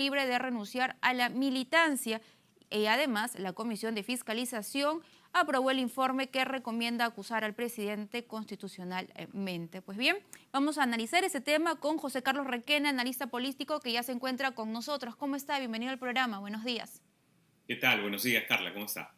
libre de renunciar a la militancia. Y además, la Comisión de Fiscalización aprobó el informe que recomienda acusar al presidente constitucionalmente. Pues bien, vamos a analizar ese tema con José Carlos Requena, analista político que ya se encuentra con nosotros. ¿Cómo está? Bienvenido al programa. Buenos días. ¿Qué tal? Buenos días, Carla. ¿Cómo está?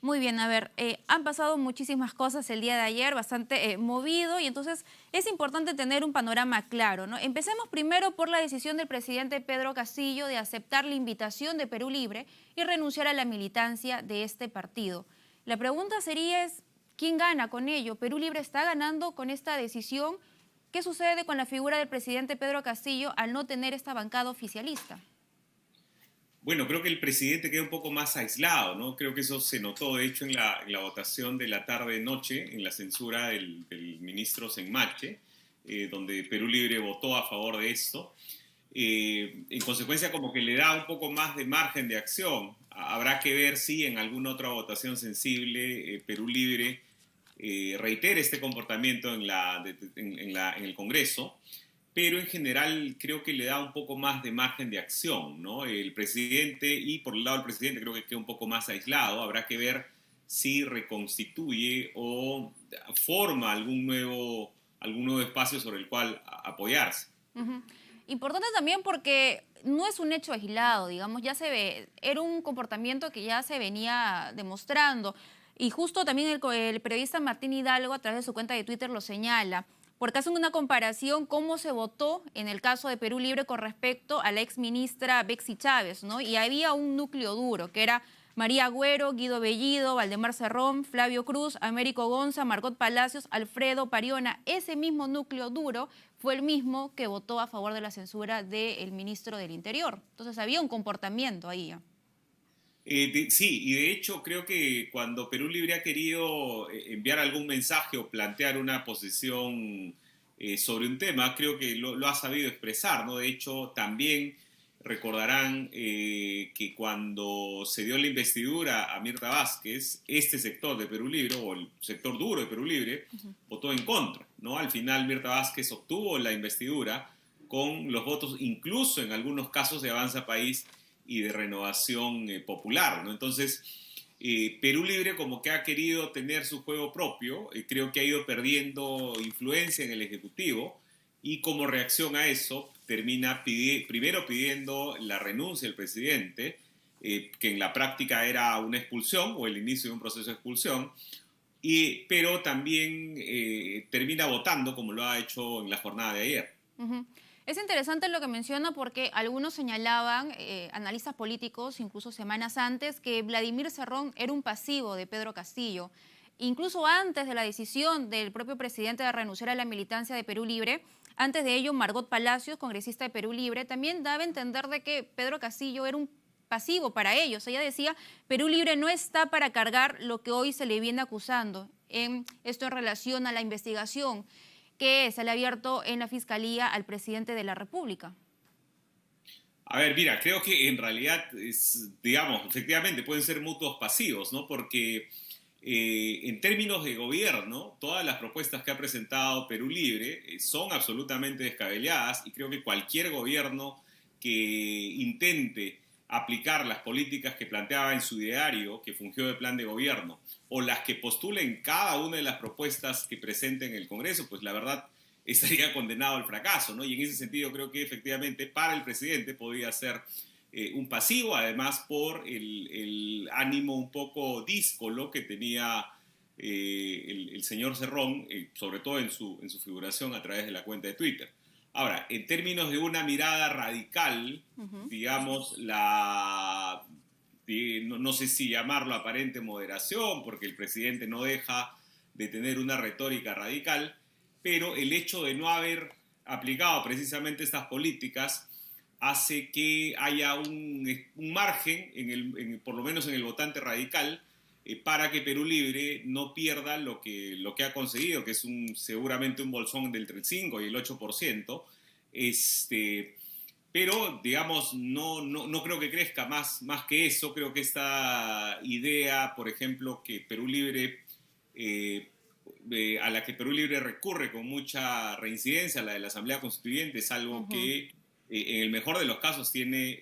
Muy bien, a ver, han pasado muchísimas cosas el día de ayer, bastante movido, y entonces es importante tener un panorama claro, ¿no? Empecemos primero por la decisión del presidente Pedro Castillo de aceptar la invitación de Perú Libre y renunciar a la militancia de este partido. La pregunta sería ¿quién gana con ello? ¿Perú Libre está ganando con esta decisión? ¿Qué sucede con la figura del presidente Pedro Castillo al no tener esta bancada oficialista? Bueno, creo que el presidente queda un poco más aislado, ¿no? Creo que eso se notó, de hecho, en la votación de la tarde-noche, en la censura del ministro Senmache, donde Perú Libre votó a favor de esto. En consecuencia, como que le da un poco más de margen de acción. Habrá que ver si en alguna otra votación sensible Perú Libre reitere este comportamiento en el Congreso, pero en general creo que le da un poco más de margen de acción, ¿no? El presidente, y por el lado del presidente creo que queda un poco más aislado, habrá que ver si reconstituye o forma algún nuevo espacio sobre el cual apoyarse. Ujú. Importante también porque no es un hecho aislado, digamos, ya se ve, era un comportamiento que ya se venía demostrando. Y justo también el periodista Martín Hidalgo a través de su cuenta de Twitter lo señala, porque hacen una comparación cómo se votó en el caso de Perú Libre con respecto a la exministra Bexy Chávez, ¿no? Y había un núcleo duro, que era María Agüero, Guido Bellido, Valdemar Cerrón, Flavio Cruz, Américo Gonza, Margot Palacios, Alfredo Pariona. Ese mismo núcleo duro fue el mismo que votó a favor de la censura del ministro del Interior. Entonces había un comportamiento ahí. Sí, y de hecho creo que cuando Perú Libre ha querido enviar algún mensaje o plantear una posición sobre un tema, creo que lo ha sabido expresar, ¿no? De hecho, también recordarán que cuando se dio la investidura a Mirta Vázquez, este sector de Perú Libre, o el sector duro de Perú Libre, votó en contra, ¿no? Al final Mirta Vázquez obtuvo la investidura con los votos, incluso en algunos casos de Avanza País y de Renovación Popular, ¿no? Entonces, Perú Libre como que ha querido tener su juego propio, creo que ha ido perdiendo influencia en el Ejecutivo, y como reacción a eso termina primero pidiendo la renuncia del presidente, que en la práctica era una expulsión o el inicio de un proceso de expulsión, pero también termina votando como lo ha hecho en la jornada de ayer. Uh-huh. Es interesante lo que menciona porque algunos señalaban, analistas políticos, incluso semanas antes, que Vladimir Cerrón era un pasivo de Pedro Castillo. Incluso antes de la decisión del propio presidente de renunciar a la militancia de Perú Libre, antes de ello Margot Palacios, congresista de Perú Libre, también daba a entender de que Pedro Castillo era un pasivo para ellos. Ella decía, Perú Libre no está para cargar lo que hoy se le viene acusando, esto en relación a la investigación que se le ha abierto en la Fiscalía al presidente de la República. A ver, mira, creo que en realidad, digamos, efectivamente pueden ser mutuos pasivos, ¿no? Porque en términos de gobierno, todas las propuestas que ha presentado Perú Libre son absolutamente descabelladas, y creo que cualquier gobierno que intente aplicar las políticas que planteaba en su ideario, que fungió de plan de gobierno, o las que postulen cada una de las propuestas que presente en el Congreso, pues la verdad estaría condenado al fracaso, ¿no? Y en ese sentido creo que efectivamente para el presidente podría ser un pasivo, además por el ánimo un poco díscolo que tenía el señor Cerrón, sobre todo en su figuración a través de la cuenta de Twitter. Ahora, en términos de una mirada radical, digamos, no sé si llamarlo aparente moderación, porque el presidente no deja de tener una retórica radical, pero el hecho de no haber aplicado precisamente estas políticas hace que haya un margen, por lo menos en el votante radical, para que Perú Libre no pierda lo que ha conseguido, que es seguramente un bolsón del 5 y el 8%. Pero, digamos, no creo que crezca más que eso. Creo que esta idea, por ejemplo, que Perú Libre, a la que Perú Libre recurre con mucha reincidencia, la de la Asamblea Constituyente, es algo que en el mejor de los casos tiene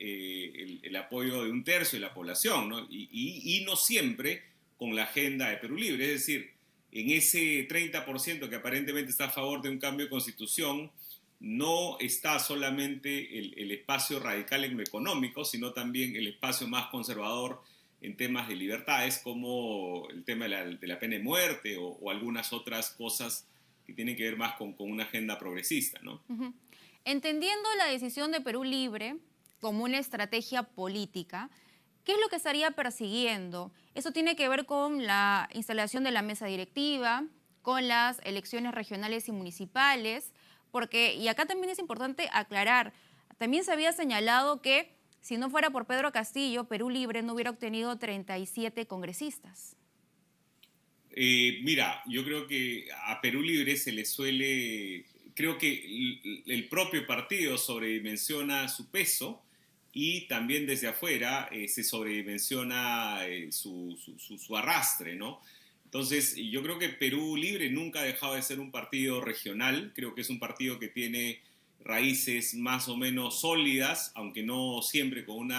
el apoyo de un tercio de la población, ¿no? Y no siempre con la agenda de Perú Libre. Es decir, en ese 30% que aparentemente está a favor de un cambio de constitución, no está solamente el espacio radical en lo económico, sino también el espacio más conservador en temas de libertades, como el tema de la pena de muerte o algunas otras cosas que tienen que ver más con una agenda progresista, ¿no? Ujú. Entendiendo la decisión de Perú Libre como una estrategia política, ¿qué es lo que estaría persiguiendo? Eso tiene que ver con la instalación de la mesa directiva, con las elecciones regionales y municipales, porque, y acá también es importante aclarar, también se había señalado que si no fuera por Pedro Castillo, Perú Libre no hubiera obtenido 37 congresistas. Mira, yo creo que a Perú Libre se le suele, creo que el propio partido sobredimensiona su peso y también desde afuera se sobredimensiona su arrastre, ¿no? Entonces, yo creo que Perú Libre nunca ha dejado de ser un partido regional, creo que es un partido que tiene raíces más o menos sólidas, aunque no siempre con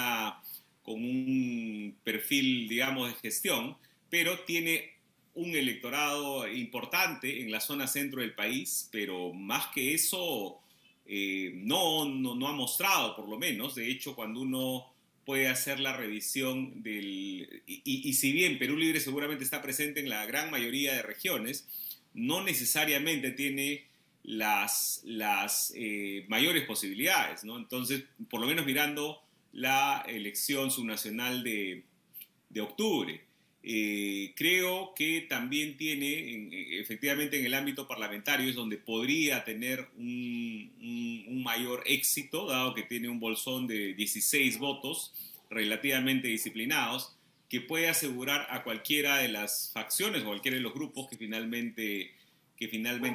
un perfil, digamos, de gestión, pero tiene un electorado importante en la zona centro del país, pero más que eso no ha mostrado, por lo menos. De hecho, cuando uno puede hacer la revisión y si bien Perú Libre seguramente está presente en la gran mayoría de regiones, no necesariamente tiene las mayores posibilidades, ¿no? Entonces, por lo menos mirando la elección subnacional de octubre. Creo que también tiene, efectivamente en el ámbito parlamentario es donde podría tener un mayor éxito, dado que tiene un bolsón de 16 votos relativamente disciplinados, que puede asegurar a cualquiera de las facciones o cualquiera de los grupos que finalmente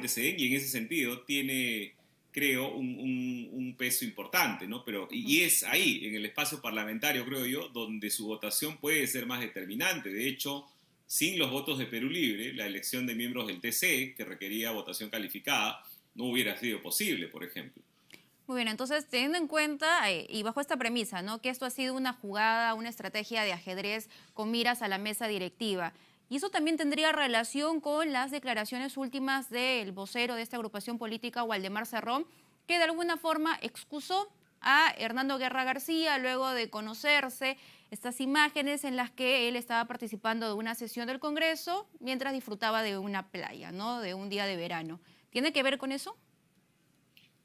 se den, y en ese sentido tiene, creo, un peso importante, ¿no? Pero, y es ahí, en el espacio parlamentario, creo yo, donde su votación puede ser más determinante. De hecho, sin los votos de Perú Libre, la elección de miembros del TC, que requería votación calificada, no hubiera sido posible, por ejemplo. Muy bien, entonces teniendo en cuenta y bajo esta premisa, ¿no? Que esto ha sido una jugada, una estrategia de ajedrez con miras a la mesa directiva. Y eso también tendría relación con las declaraciones últimas del vocero de esta agrupación política, Waldemar Cerrón, que de alguna forma excusó a Hernando Guerra García luego de conocerse estas imágenes en las que él estaba participando de una sesión del Congreso mientras disfrutaba de una playa, ¿no? De un día de verano. ¿Tiene que ver con eso?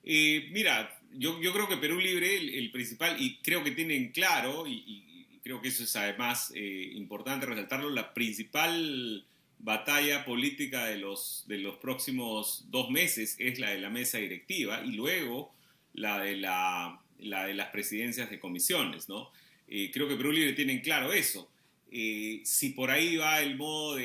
Mira, yo creo que Perú Libre, el principal, y creo que tienen claro, y creo que eso es además importante resaltarlo, la principal batalla política de los próximos 2 meses es la de la mesa directiva y luego la de las presidencias de comisiones, ¿no? Creo que Perú Libre tienen claro eso. Si por ahí va el modo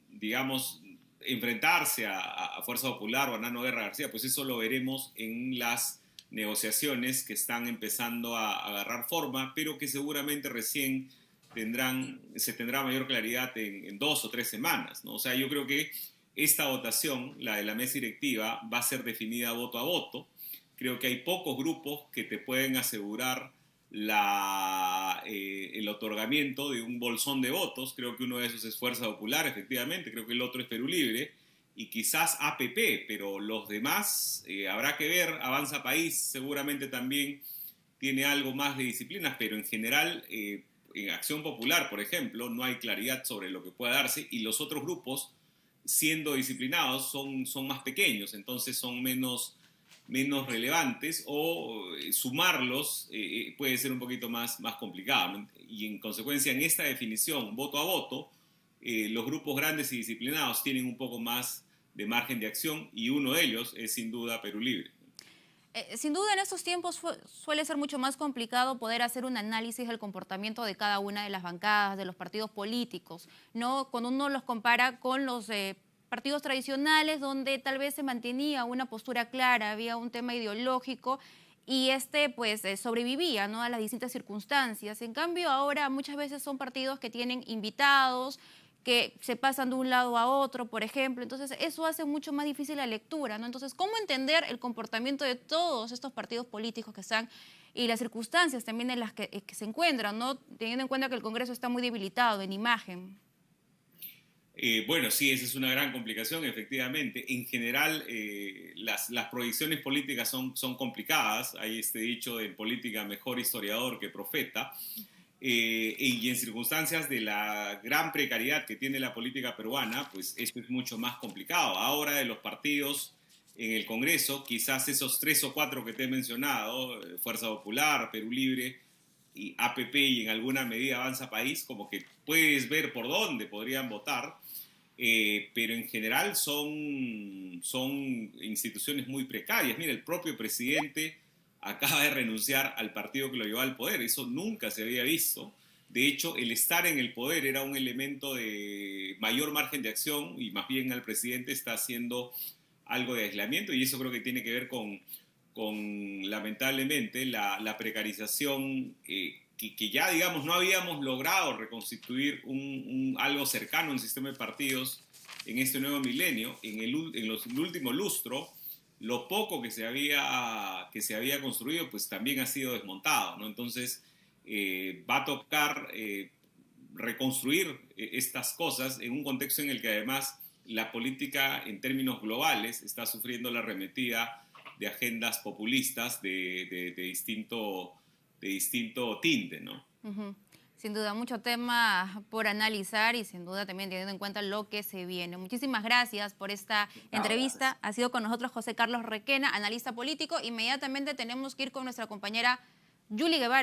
digamos, enfrentarse a Fuerza Popular o a Nano Guerra García, pues eso lo veremos en las negociaciones que están empezando a agarrar forma, pero que seguramente recién se tendrá mayor claridad en 2 o 3 semanas, ¿no? O sea, yo creo que esta votación, la de la mesa directiva, va a ser definida voto a voto. Creo que hay pocos grupos que te pueden asegurar el otorgamiento de un bolsón de votos. Creo que uno de esos es Fuerza Popular, efectivamente, creo que el otro es Perú Libre y quizás APP, pero los demás habrá que ver. Avanza País seguramente también tiene algo más de disciplinas, pero en general en Acción Popular, por ejemplo, no hay claridad sobre lo que pueda darse y los otros grupos, siendo disciplinados, son más pequeños, entonces son menos relevantes o sumarlos puede ser un poquito más complicado, ¿no? Y en consecuencia en esta definición voto a voto los grupos grandes y disciplinados tienen un poco más de margen de acción y uno de ellos es sin duda Perú Libre. Sin duda en estos tiempos suele ser mucho más complicado poder hacer un análisis del comportamiento de cada una de las bancadas, de los partidos políticos, ¿no? Cuando uno los compara con los partidos tradicionales donde tal vez se mantenía una postura clara, había un tema ideológico y pues sobrevivía, ¿no? A las distintas circunstancias. En cambio ahora muchas veces son partidos que tienen invitados, que se pasan de un lado a otro, por ejemplo. Entonces, eso hace mucho más difícil la lectura, ¿no? Entonces, ¿cómo entender el comportamiento de todos estos partidos políticos que están y las circunstancias también en las que se encuentran, ¿no? Teniendo en cuenta que el Congreso está muy debilitado en imagen. Bueno, sí, esa es una gran complicación, efectivamente. En general, las proyecciones políticas son complicadas. Hay este dicho de en política, mejor historiador que profeta. Y en circunstancias de la gran precariedad que tiene la política peruana, pues esto es mucho más complicado. Ahora de los partidos en el Congreso, quizás esos 3 o 4 que te he mencionado, Fuerza Popular, Perú Libre y APP y en alguna medida Avanza País, como que puedes ver por dónde podrían votar, pero en general son instituciones muy precarias. Mira, el propio presidente acaba de renunciar al partido que lo llevó al poder. Eso nunca se había visto. De hecho, el estar en el poder era un elemento de mayor margen de acción y más bien al presidente está haciendo algo de aislamiento y eso creo que tiene que ver con lamentablemente, la precarización que ya, digamos, no habíamos logrado reconstituir algo cercano a un sistema de partidos en este nuevo milenio. En el último lustro, lo poco que se había construido, pues también ha sido desmontado, ¿no? Entonces, va a tocar reconstruir estas cosas en un contexto en el que además la política en términos globales está sufriendo la arremetida de agendas populistas de distinto tinte, ¿no? Uh-huh. Sin duda, mucho tema por analizar y sin duda también teniendo en cuenta lo que se viene. Muchísimas gracias por esta entrevista. Gracias. Ha sido con nosotros José Carlos Requena, analista político. Inmediatamente tenemos que ir con nuestra compañera Julie Guevara.